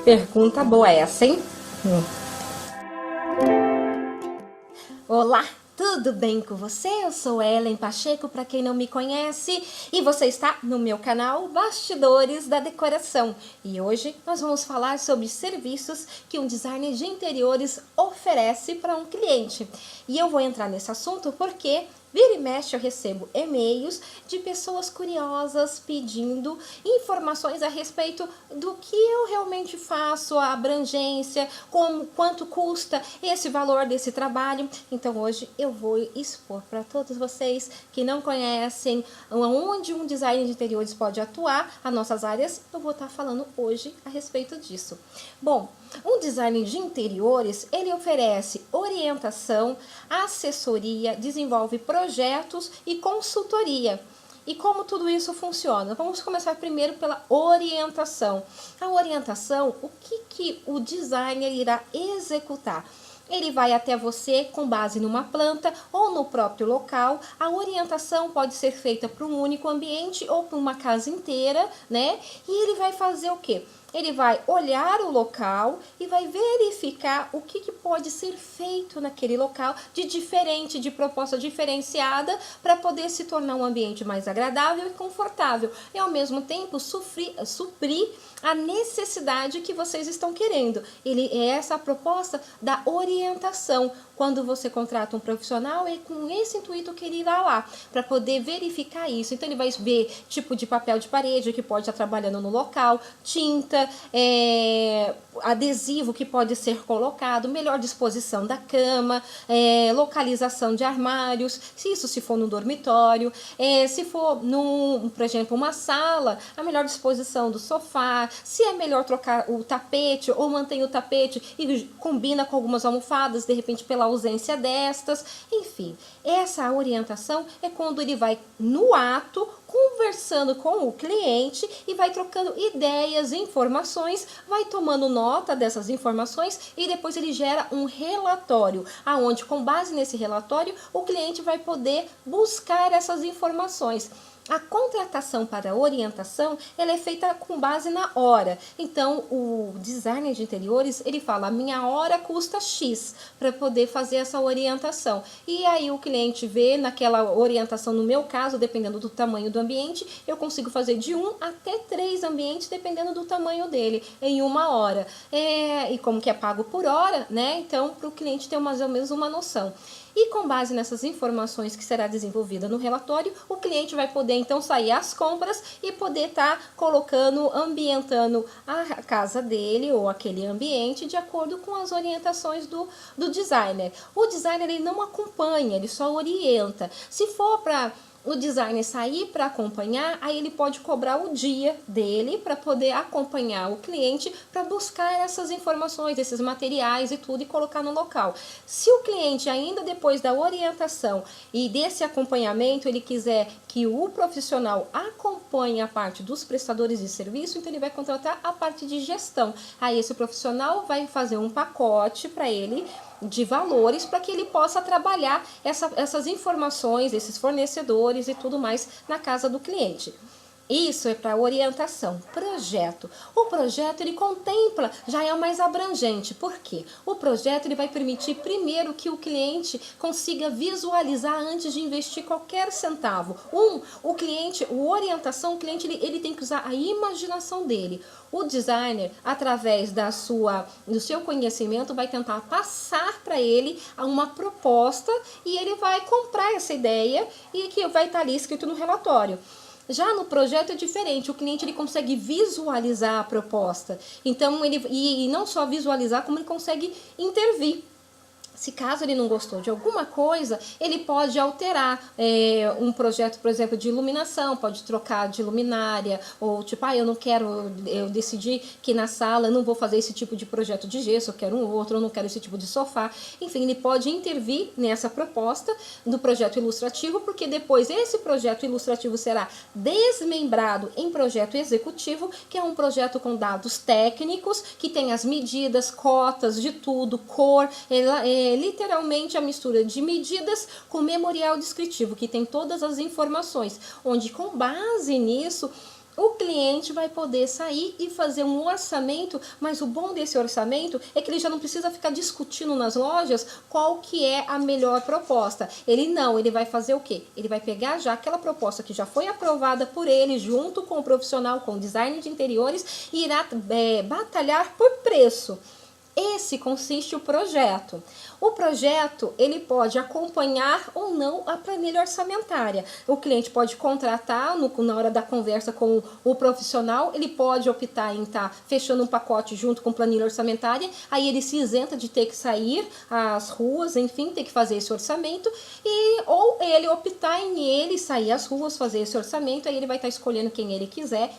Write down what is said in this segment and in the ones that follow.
Pergunta boa essa, hein? Olá, tudo bem com você? Eu sou Ellen Pacheco, para quem não me conhece, e você está no meu canal Bastidores da Decoração. E hoje nós vamos falar sobre serviços que um designer de interiores oferece para um cliente. E eu vou entrar nesse assunto porque vira e mexe eu recebo e-mails de pessoas curiosas pedindo informações a respeito do que eu realmente faço, a abrangência, quanto custa esse valor desse trabalho. Então hoje eu vou expor para todos vocês que não conhecem onde um designer de interiores pode atuar, as nossas áreas, eu vou estar falando hoje a respeito disso. Bom, um designer de interiores, ele oferece orientação, assessoria, desenvolve projetos e consultoria. E como tudo isso funciona? Vamos começar primeiro pela orientação. A orientação, o que o designer irá executar? Ele vai até você com base numa planta ou no próprio local. A orientação pode ser feita para um único ambiente ou para uma casa inteira, né? E ele vai fazer o quê? Ele vai olhar o local e vai verificar o que pode ser feito naquele local de diferente, de proposta diferenciada, para poder se tornar um ambiente mais agradável e confortável. E ao mesmo tempo suprir a necessidade que vocês estão querendo. É essa a proposta da orientação. Quando você contrata um profissional, é com esse intuito que ele irá lá, para poder verificar isso. Então ele vai ver tipo de papel de parede que pode estar trabalhando no local, tinta, adesivo que pode ser colocado, melhor disposição da cama, localização de armários, se for no dormitório, se for, por exemplo, uma sala, a melhor disposição do sofá, se é melhor trocar o tapete ou mantém o tapete e combina com algumas almofadas, de repente pela ausência destas, enfim. Essa orientação é quando ele vai no ato, conversando com o cliente e vai trocando ideias, informações, vai tomando nota dessas informações e depois ele gera um relatório, aonde com base nesse relatório o cliente vai poder buscar essas informações. A contratação para orientação, ela é feita com base na hora. Então, o designer de interiores, ele fala, a minha hora custa X para poder fazer essa orientação. E aí o cliente vê naquela orientação, no meu caso, dependendo do tamanho do ambiente, eu consigo fazer de 1 até 3 ambientes, dependendo do tamanho dele, em uma hora. E como que é pago por hora, né? Então, para o cliente ter mais ou menos uma noção. E com base nessas informações que será desenvolvida no relatório, o cliente vai poder então sair às compras e poder estar ambientando a casa dele ou aquele ambiente de acordo com as orientações do designer. O designer ele não acompanha, ele só orienta. Se for para o designer sair para acompanhar, aí ele pode cobrar o dia dele para poder acompanhar o cliente para buscar essas informações, esses materiais e tudo e colocar no local. Se o cliente ainda depois da orientação e desse acompanhamento ele quiser que o profissional acompanhe a parte dos prestadores de serviço, então ele vai contratar a parte de gestão. Aí esse profissional vai fazer um pacote para ele de valores para que ele possa trabalhar essas informações, esses fornecedores e tudo mais na casa do cliente. Isso é para orientação. Projeto. O projeto ele contempla, já é o mais abrangente. Por quê? O projeto ele vai permitir primeiro que o cliente consiga visualizar antes de investir qualquer centavo. O orientação, o cliente ele tem que usar a imaginação dele. O designer, através do seu conhecimento, vai tentar passar para ele uma proposta e ele vai comprar essa ideia e que vai estar ali escrito no relatório. Já no projeto é diferente, o cliente ele consegue visualizar a proposta, então e não só visualizar, como ele consegue intervir. Se caso ele não gostou de alguma coisa, ele pode alterar um projeto, por exemplo, de iluminação, pode trocar de luminária, ou tipo, eu decidi que na sala eu não vou fazer esse tipo de projeto de gesso, eu quero um outro, eu não quero esse tipo de sofá. Enfim, ele pode intervir nessa proposta do projeto ilustrativo, porque depois esse projeto ilustrativo será desmembrado em projeto executivo, que é um projeto com dados técnicos, que tem as medidas, cotas de tudo, cor, literalmente a mistura de medidas com memorial descritivo, que tem todas as informações, onde com base nisso o cliente vai poder sair e fazer um orçamento, mas o bom desse orçamento é que ele já não precisa ficar discutindo nas lojas qual que é a melhor proposta. Ele vai fazer o quê? Ele vai pegar já aquela proposta que já foi aprovada por ele, junto com o profissional, com o design de interiores, e irá batalhar por preço. Esse consiste o projeto. O projeto, ele pode acompanhar ou não a planilha orçamentária. O cliente pode contratar na hora da conversa com o profissional, ele pode optar em estar fechando um pacote junto com planilha orçamentária, aí ele se isenta de ter que sair às ruas, enfim, ter que fazer esse orçamento, ou ele optar em ele sair às ruas, fazer esse orçamento, aí ele vai estar escolhendo quem ele quiser,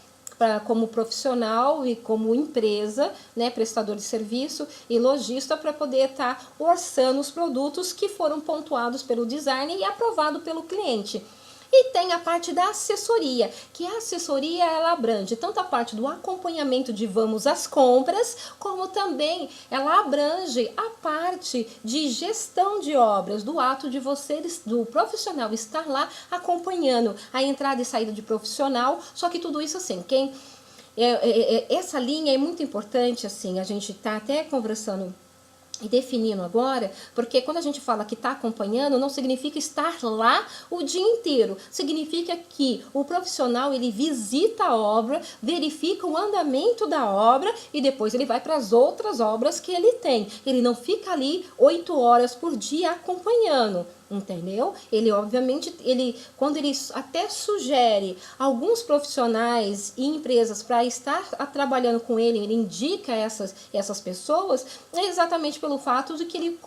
como profissional e como empresa, né, prestador de serviço e lojista, para poder estar orçando os produtos que foram pontuados pelo designer e aprovado pelo cliente. E tem a parte da assessoria, que a assessoria ela abrange tanto a parte do acompanhamento de vamos às compras, como também ela abrange a parte de gestão de obras, do ato de do profissional estar lá acompanhando a entrada e saída de profissional, só que tudo isso assim, essa linha é muito importante, assim, a gente está até conversando e definindo agora, porque quando a gente fala que está acompanhando, não significa estar lá o dia inteiro. Significa que o profissional, ele visita a obra, verifica o andamento da obra e depois ele vai para as outras obras que ele tem. Ele não fica ali 8 horas por dia acompanhando. Entendeu? Ele, obviamente, quando ele até sugere alguns profissionais e empresas para estar trabalhando com ele indica essas pessoas, é exatamente pelo fato de que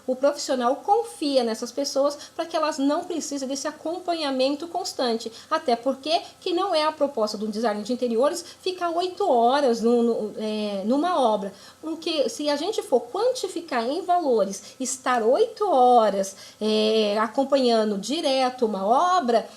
o profissional confia nessas pessoas para que elas não precisem desse acompanhamento constante. Até porque que não é a proposta do design de interiores ficar 8 horas numa obra. Porque se a gente for quantificar em valores, estar 8 horas acompanhando direto uma obra,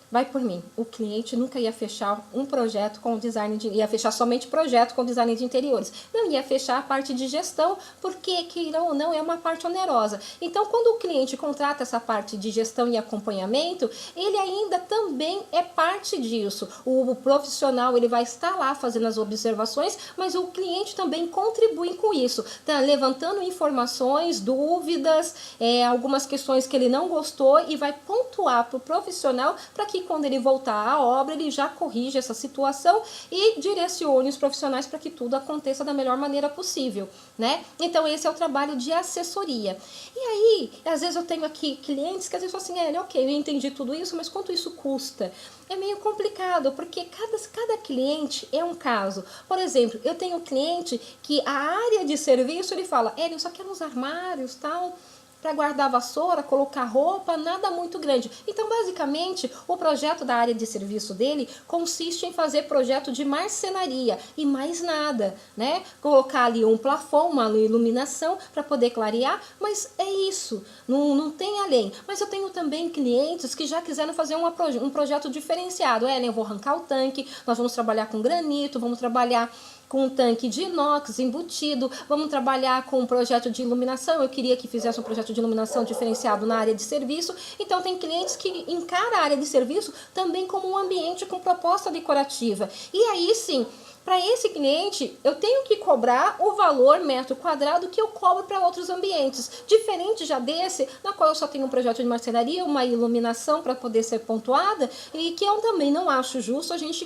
vai por mim, o cliente nunca ia fechar um projeto com design ia fechar somente projeto com design de interiores, não ia fechar a parte de gestão, porque queira ou não é uma parte onerosa. Então, quando o cliente contrata essa parte de gestão e acompanhamento, ele ainda também é parte disso. O profissional, ele vai estar lá fazendo as observações, mas o cliente também contribui com isso, tá levantando informações, dúvidas, algumas questões que ele não gostou e vai pontuar para o profissional para que quando ele voltar à obra, ele já corrija essa situação e direcione os profissionais para que tudo aconteça da melhor maneira possível, né? Então, esse é o trabalho de assessoria. E aí, às vezes eu tenho aqui clientes que às vezes falam assim, ok, eu entendi tudo isso, mas quanto isso custa? É meio complicado, porque cada cliente é um caso. Por exemplo, eu tenho um cliente que a área de serviço, ele fala, eu só quero uns armários, tal, para guardar vassoura, colocar roupa, nada muito grande. Então, basicamente, o projeto da área de serviço dele consiste em fazer projeto de marcenaria e mais nada, né? Colocar ali um plafond, uma iluminação para poder clarear, mas é isso, não tem além. Mas eu tenho também clientes que já quiseram fazer um projeto diferenciado. Eu vou arrancar o tanque, nós vamos trabalhar com granito, vamos trabalhar com um tanque de inox embutido, vamos trabalhar com um projeto de iluminação, eu queria que fizesse um projeto de iluminação diferenciado na área de serviço. Então tem clientes que encaram a área de serviço também como um ambiente com proposta decorativa. E aí sim, para esse cliente, eu tenho que cobrar o valor metro quadrado que eu cobro para outros ambientes. Diferente já desse, na qual eu só tenho um projeto de marcenaria, uma iluminação para poder ser pontuada, e que eu também não acho justo a gente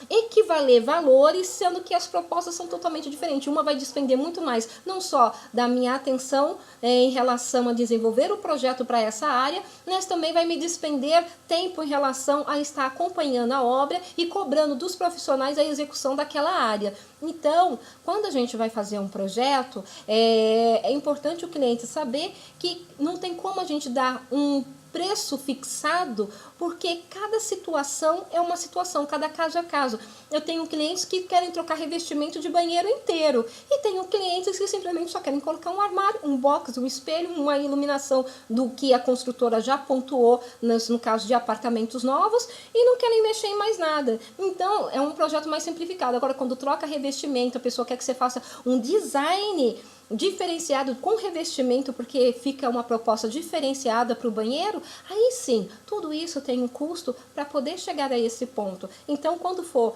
equivaler valores, sendo que as propostas são totalmente diferentes. Uma vai despender muito mais, não só da minha atenção em relação a desenvolver o projeto para essa área, mas também vai me despender tempo em relação a estar acompanhando a obra e cobrando dos profissionais a execução daquela área. Então, quando a gente vai fazer um projeto, é importante o cliente saber que não tem como a gente dar um preço fixado, porque cada situação é uma situação, cada caso é caso. Eu tenho clientes que querem trocar revestimento de banheiro inteiro e tenho clientes que simplesmente só querem colocar um armário, um box, um espelho, uma iluminação do que a construtora já pontuou no caso de apartamentos novos e não querem mexer em mais nada. Então, é um projeto mais simplificado. Agora, quando troca revestimento, a pessoa quer que você faça um design diferenciado com revestimento, porque fica uma proposta diferenciada para o banheiro, aí sim, tudo isso tem um custo para poder chegar a esse ponto. Então, quando for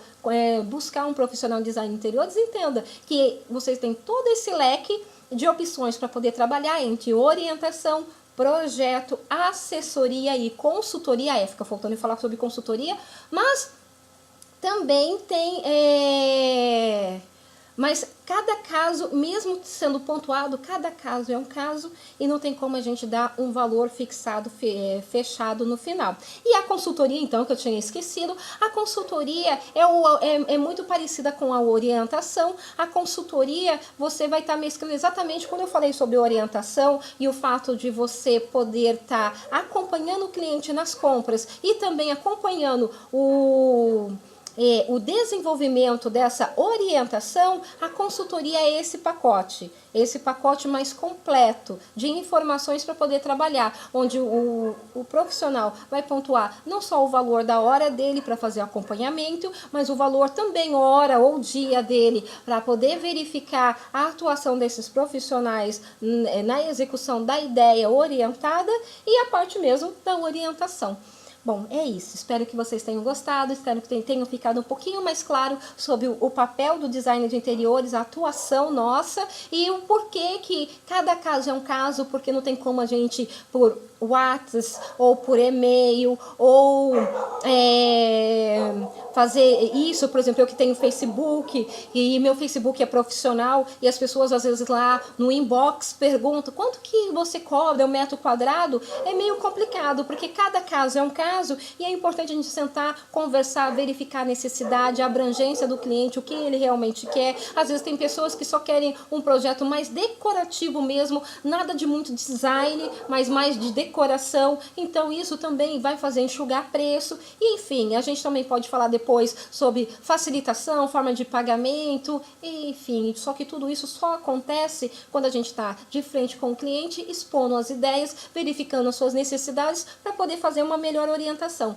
buscar um profissional de design de interiores, entenda que vocês têm todo esse leque de opções para poder trabalhar entre orientação, projeto, assessoria e consultoria. Fica faltando eu falar sobre consultoria, mas também tem... Mas cada caso, mesmo sendo pontuado, cada caso é um caso e não tem como a gente dar um valor fixado, fechado no final. E a consultoria, então, que eu tinha esquecido, a consultoria é muito parecida com a orientação. A consultoria, você vai estar mesclando exatamente quando eu falei sobre orientação e o fato de você poder estar acompanhando o cliente nas compras e também acompanhando o desenvolvimento dessa orientação. A consultoria é esse pacote mais completo de informações para poder trabalhar, onde o profissional vai pontuar não só o valor da hora dele para fazer acompanhamento, mas o valor também hora ou dia dele para poder verificar a atuação desses profissionais na execução da ideia orientada e a parte mesmo da orientação. Bom, é isso. Espero que vocês tenham gostado, espero que tenham ficado um pouquinho mais claro sobre o papel do design de interiores, a atuação nossa e o porquê que cada caso é um caso, porque não tem como a gente, por WhatsApp ou por e-mail, ou fazer isso. Por exemplo, eu que tenho Facebook e meu Facebook é profissional e as pessoas às vezes lá no inbox perguntam quanto que você cobra o metro quadrado. É meio complicado, porque cada caso é um caso e é importante a gente sentar, conversar, verificar a necessidade, a abrangência do cliente, o que ele realmente quer. Às vezes tem pessoas que só querem um projeto mais decorativo mesmo, nada de muito design, mas mais de decoração. Então isso também vai fazer enxugar preço. E, enfim, a gente também pode falar depois sobre facilitação, forma de pagamento, enfim, só que tudo isso só acontece quando a gente está de frente com o cliente, expondo as ideias, verificando as suas necessidades para poder fazer uma melhor orientação.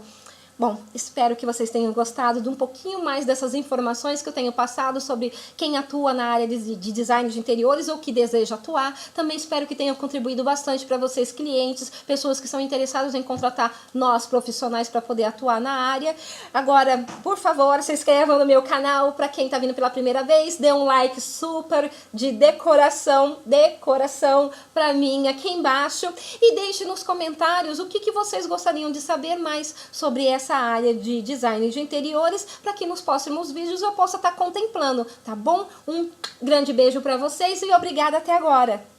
Bom, espero que vocês tenham gostado de um pouquinho mais dessas informações que eu tenho passado sobre quem atua na área de design de interiores ou que deseja atuar. Também espero que tenha contribuído bastante para vocês, clientes, pessoas que são interessadas em contratar nós, profissionais, para poder atuar na área. Agora, por favor, se inscrevam no meu canal. Para quem está vindo pela primeira vez, dê um like super de decoração para mim aqui embaixo. E deixe nos comentários o que vocês gostariam de saber mais sobre essa área de design de interiores, para que nos próximos vídeos eu possa estar contemplando, tá bom? Um grande beijo para vocês e obrigada até agora!